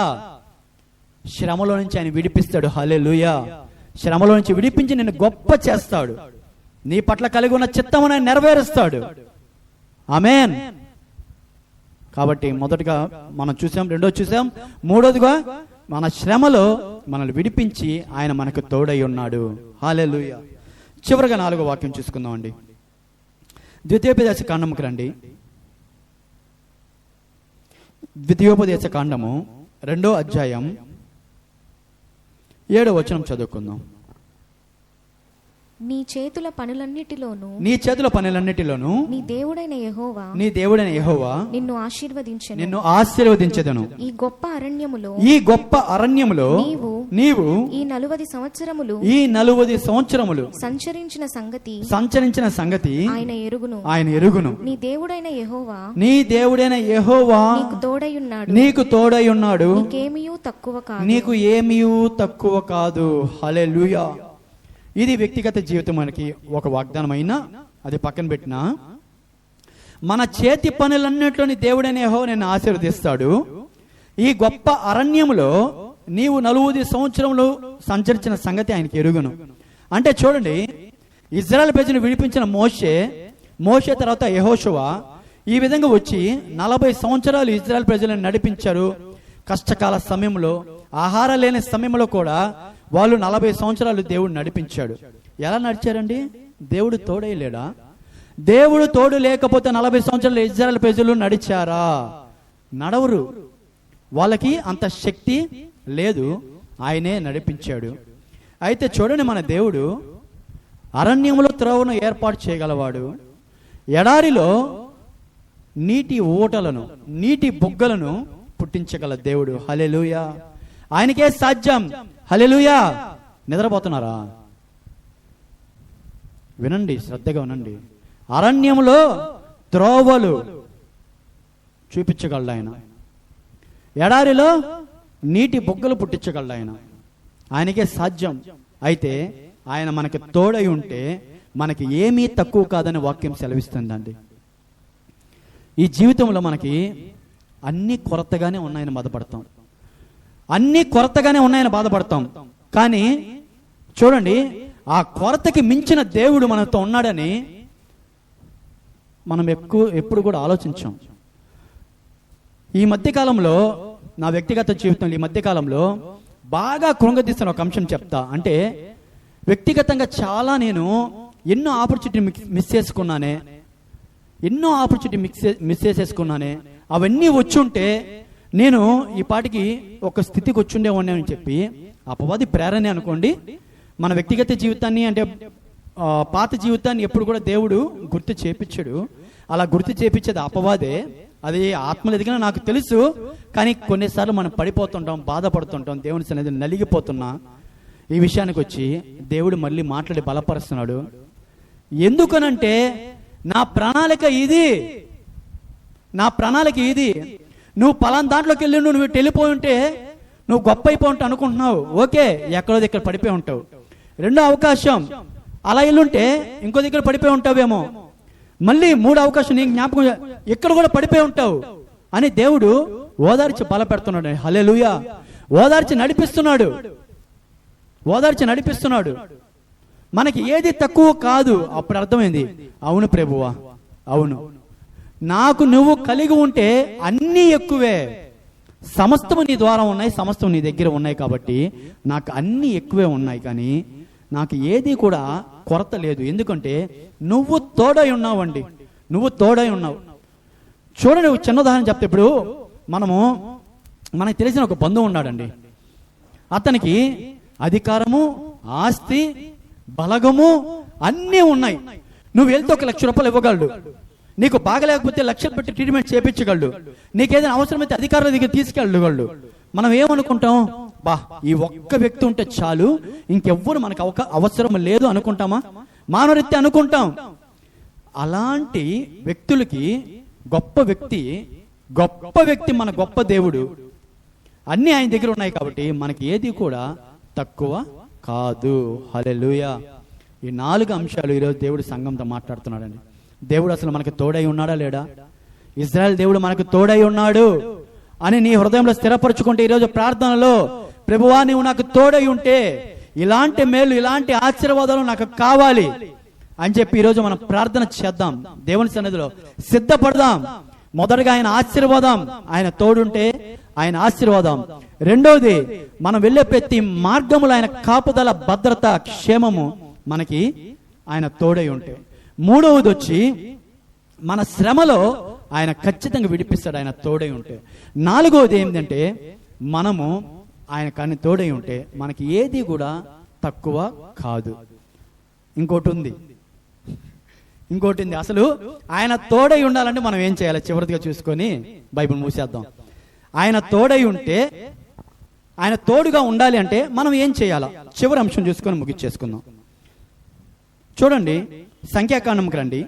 S2: శ్రమలో నుంచి ఆయన విడిపిస్తాడు. హల్లెలూయా. శ్రమలో నుంచి విడిపించి నిన్ను గొప్ప చేస్తాడు. నీ పట్ల కలిగి ఉన్న చిత్తమును ఆయన నెరవేరుస్తాడు. ఆమేన్. కాబట్టి మొదటిగా మనం చూసాం, రెండోది చూసాం, మూడోదిగా మన శ్రమలో మనల్ని విడిపించి ఆయన మనకు తోడై ఉన్నాడు. హల్లెలూయా. చివరిగా 4వ వాక్యం చూసుకుందాం అండి. ద్వితీయోపదేశ కాండముకు రండి. ద్వితీయోపదేశ కాండము 2వ అధ్యాయం 7వ వచనం చదువుకుందాం.
S3: నీ చేతుల పనులన్నిటిలోను
S2: నీ
S3: దేవుడైన
S2: యెహోవా
S3: నిన్ను
S2: ఆశీర్వదించెదను.
S3: ఈ గొప్ప అరణ్యములో
S2: నీవు
S3: ఈ 40
S2: సంవత్సరములు
S3: సంచరించిన సంగతి ఆయన ఎరుగును. నీ దేవుడైన యెహోవా
S2: నీకు తోడై ఉన్నాడు.
S3: నీకు
S2: ఏమీయూ తక్కువ కాదు. హల్లెలూయా. ఇది వ్యక్తిగత జీవితం మనకి ఒక వాగ్దానమైనా అది పక్కన పెట్టినా, మన చేతి పనులన్నింటిలోని దేవుడైన యెహోవా నిన్ను ఆశీర్వదిస్తాడు. ఈ గొప్ప అరణ్యములో నీవు 40 సంవత్సరములు సంచరించిన సంగతి ఆయనకి ఎరుగును. అంటే చూడండి, ఇజ్రాయెల్ ప్రజలను విడిపించిన మోషే తర్వాత యెహోషువ ఈ విధంగా వచ్చి 40 సంవత్సరాలు ఇజ్రాయెల్ ప్రజలను నడిపించారు. కష్టకాల సమయంలో, ఆహారం లేని సమయంలో కూడా వాళ్ళు 40 సంవత్సరాలు దేవుడు నడిపించాడు. ఎలా నడిచారండి? దేవుడు తోడేయలేడా? దేవుడు తోడు లేకపోతే 40 సంవత్సరాలు ఇజ్రాయెల్ ప్రజలు నడిచారా? నడవరు. వాళ్ళకి అంత శక్తి లేదు, ఆయనే నడిపించాడు. అయితే చూడండి, మన దేవుడు అరణ్యంలో త్రోవను ఏర్పాటు చేయగలవాడు. ఎడారిలో నీటి ఊటలను, నీటి బుగ్గలను పుట్టించగల దేవుడు. హల్లెలూయా. ఆయనకే సాధ్యం. హల్లెలూయా. నిద్రపోతున్నారా? వినండి, శ్రద్ధగా వినండి. అరణ్యంలో త్రోవలు చూపించగలడు ఆయన. ఎడారిలో నీటి బుగ్గలు పుట్టించగలడు ఆయన. ఆయనకే సాధ్యం. అయితే ఆయన మనకి తోడై ఉంటే మనకి ఏమీ తక్కువ కాదని వాక్యం సెలవిస్తుందండి. ఈ జీవితంలో మనకి అన్ని కొరతగానే ఉన్నాయని బాధపడతాం, అన్ని కొరతగానే ఉన్నాయని బాధపడతాం. కానీ చూడండి, ఆ కొరతకి మించిన దేవుడు మనతో ఉన్నాడని మనం ఎప్పుడు కూడా ఆలోచించాం. ఈ మధ్యకాలంలో నా వ్యక్తిగత జీవితంలో ఈ మధ్యకాలంలో బాగా కృంగతీస్తున్న ఒక అంశం చెప్తా. అంటే వ్యక్తిగతంగా చాలా నేను ఎన్నో ఆపర్చునిటీ మిస్ చేసేసుకున్నానే. అవన్నీ వచ్చుంటే నేను ఈ పాటికి ఒక స్థితికి వచ్చుండేవాడిని అని చెప్పి అపవాది ప్రేరణ అనుకోండి. మన వ్యక్తిగత జీవితాన్ని అంటే పాత జీవితాన్ని ఎప్పుడు కూడా దేవుడు గుర్తు చేపించాడు. అలా గుర్తు చేపించేది అపవాదే, అది ఆత్మలు ఎదిగినా నాకు తెలుసు. కానీ కొన్నిసార్లు మనం పడిపోతుంటాం, బాధపడుతుంటాం, దేవుని సన్నిధిలో నలిగిపోతున్నా. ఈ విషయానికి వచ్చి దేవుడు మళ్ళీ మాట్లాడి బలపరుస్తున్నాడు. ఎందుకనంటే నా ప్రణాళిక ఇది, నా ప్రణాళిక ఇది. నువ్వు పలానా దాంట్లోకి వెళ్ళి నువ్వు వెళ్ళిపోయి ఉంటే నువ్వు గొప్ప అయిపోయి ఉంటావు అనుకుంటున్నావు. ఓకే, ఎక్కడో దగ్గర పడిపోయి ఉంటావు. రెండో అవకాశం అలా వెళ్ళుంటే ఇంకో దగ్గర పడిపోయి ఉంటావేమో. మళ్ళీ మూడో అవకాశం నీకు జ్ఞాపకం, ఇక్కడ కూడా పడిపోయి ఉంటావు అని దేవుడు ఓదార్చి బలపెడుతున్నాడు. హల్లెలూయా. ఓదార్చి నడిపిస్తున్నాడు, ఓదార్చి నడిపిస్తున్నాడు. మనకి ఏది తక్కువ కాదు. అప్పుడు అర్థమైంది, అవును ప్రభువా, అవును, నాకు నువ్వు కలిగి ఉంటే అన్నీ ఎక్కువే. సమస్తము నీ ద్వారా ఉన్నాయి, సమస్తం నీ దగ్గర ఉన్నాయి కాబట్టి నాకు అన్నీ ఎక్కువే ఉన్నాయి. కానీ నాకు ఏది కూడా కొరత లేదు. ఎందుకంటే నువ్వు తోడై ఉన్నావండి, నువ్వు తోడై ఉన్నావు. చూడండి, ఒక చిన్న ఉదాహరణ చెప్తే, ఇప్పుడు మనకు తెలిసిన ఒక బంధువు ఉన్నాడండి. అతనికి అధికారము, ఆస్తి, బలగము అన్నీ ఉన్నాయి. నువ్వు వెళ్తే 1 లక్ష రూపాయలు ఇవ్వగలడు. నీకు బాగలేకపోతే లక్షలు పెట్టి ట్రీట్మెంట్ చేయించగలడు. నీకేదైనా అవసరమైతే అధికారుల దగ్గర తీసుకెళ్ళగలడు. మనం ఏమనుకుంటాం, బా ఈ ఒక్క వ్యక్తి ఉంటే చాలు, ఇంకెవ్వరు మనకు అవసరం లేదు అనుకుంటామా? మానవరీత్యా అనుకుంటాం. అలాంటి వ్యక్తులకి గొప్ప వ్యక్తి మన గొప్ప దేవుడు. అన్నీ ఆయన దగ్గర ఉన్నాయి కాబట్టి మనకి ఏది కూడా తక్కువ కాదు. హల్లెలూయా. ఈ 4 అంశాలు ఈరోజు దేవుడు సంఘంతో మాట్లాడుతున్నాడండి. దేవుడు అసలు మనకు తోడై ఉన్నాడా లేడా? ఇజ్రాయెల్ దేవుడు మనకు తోడై ఉన్నాడు అని నీ హృదయంలో స్థిరపరచుకుంటే ఈరోజు ప్రార్థనలో, ప్రభువా నీవు నాకు తోడై ఉంటే ఇలాంటి మేలు, ఇలాంటి ఆశీర్వాదాలు నాకు కావాలి అని చెప్పి ఈరోజు మనం ప్రార్థన చేద్దాం. దేవుని సన్నిధిలో సిద్ధపడదాం. మొదటగా ఆయన ఆశీర్వాదం, ఆయన తోడుంటే ఆయన ఆశీర్వాదం. రెండవది, మనం వెళ్ళే ప్రతి మార్గములో ఆయన కాపుదల, భద్రత, క్షేమము మనకి ఆయన తోడై ఉంటే. మూడవది వచ్చి మన శ్రమలో ఆయన ఖచ్చితంగా విడిపిస్తాడు, ఆయన తోడై ఉంటే. నాలుగవది ఏంటంటే మనము ఆయన కానీ తోడై ఉంటే మనకి ఏది కూడా తక్కువ కాదు. ఇంకోటి ఉంది అసలు ఆయన తోడై ఉండాలంటే మనం ఏం చేయాలి? చివరిగా చూసుకొని బైబిల్ మూసేద్దాం. ఆయన తోడై ఉంటే, ఆయన తోడుగా ఉండాలి అంటే మనం ఏం చేయాలా? చివరి అంశం చూసుకొని ముగిచ్చేసుకుందాం. చూడండి, సంఖ్యాకాండంకి రండి.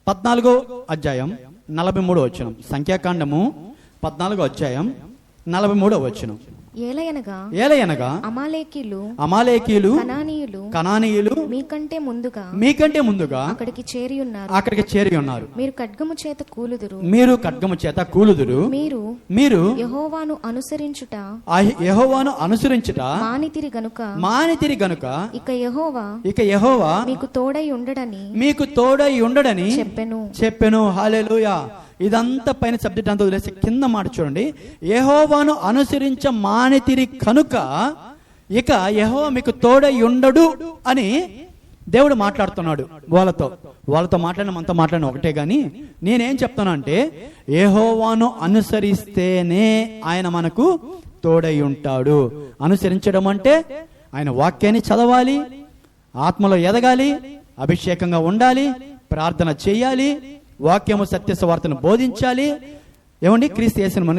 S2: 14వ అధ్యాయం 43వ వచనం. సంఖ్యాకాండము 14వ అధ్యాయం 43వ వచనం. ఏలయనగా అమాలేకీయులు కనానీయులు మీకంటే ముందుగా అక్కడికి చేరి ఉన్నారు. మీరు ఖడ్గము చేత కూలుదురు. మీరు యెహోవాను అనుసరించుట మానితిరి గనుక ఇక యెహోవా మీకు తోడై ఉండడని చెప్పెను. హల్లెలూయా. ఇదంతా పైన సబ్జెక్ట్ అంతా వదిలేసి కింద మాట చూడండి. యెహోవాను అనుసరించ మానితిరి కనుక ఇక యెహోవా మీకు తోడై ఉండడు అని దేవుడు మాట్లాడుతున్నాడు. వాళ్ళతో మాట్లాడిన మనతో మాట్లాడిన ఒకటే. గాని నేనేం చెప్తాను అంటే, యెహోవాను అనుసరిస్తేనే ఆయన మనకు తోడై ఉంటాడు. అనుసరించడం అంటే ఆయన వాక్యాన్ని చదవాలి, ఆత్మలో ఎదగాలి, అభిషేకంగా ఉండాలి, ప్రార్థన చేయాలి, వాక్యము సత్య సువార్తను బోధించాలి. ఏమండి, క్రీస్తు యేసుని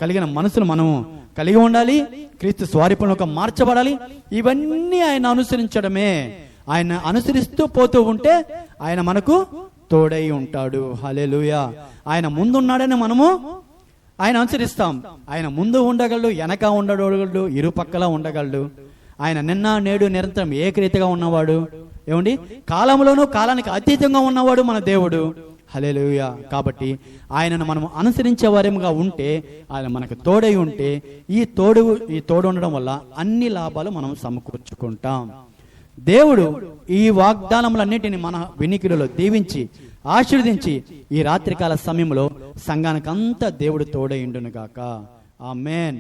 S2: కలిగిన మనసును మనము కలిగి ఉండాలి, క్రీస్తు స్వరూపంలోకి మార్చబడాలి. ఇవన్నీ ఆయన అనుసరించడమే. ఆయన అనుసరిస్తూ పోతూ ఉంటే ఆయన మనకు తోడై ఉంటాడు. హల్లెలూయా. ఆయన ముందున్నాడని మనము ఆయన అనుసరిస్తాం. ఆయన ముందు ఉండగలడు, వెనక ఉండగలడు, ఇరుపక్కల ఉండగలడు. ఆయన నిన్న నేడు నిరంతరం ఏకరీతిగా ఉన్నవాడు. ఏమండి, కాలంలోనూ కాలానికి అతీతంగా ఉన్నవాడు మన దేవుడు. హల్లెలూయా. కాబట్టి ఆయనను మనం అనుసరించే వారేముగా ఉంటే, ఆయన మనకు తోడై ఉంటే, ఈ తోడు ఉండడం వల్ల అన్ని లాభాలు మనం సమకూర్చుకుంటాం. దేవుడు ఈ వాగ్దానములన్నిటిని మన వినికిడిలో దీవించి ఆశీర్వదించి ఈ రాత్రికాల సమయంలో సంఘానికంతా దేవుడు తోడై ఉండును గాక. ఆమేన్.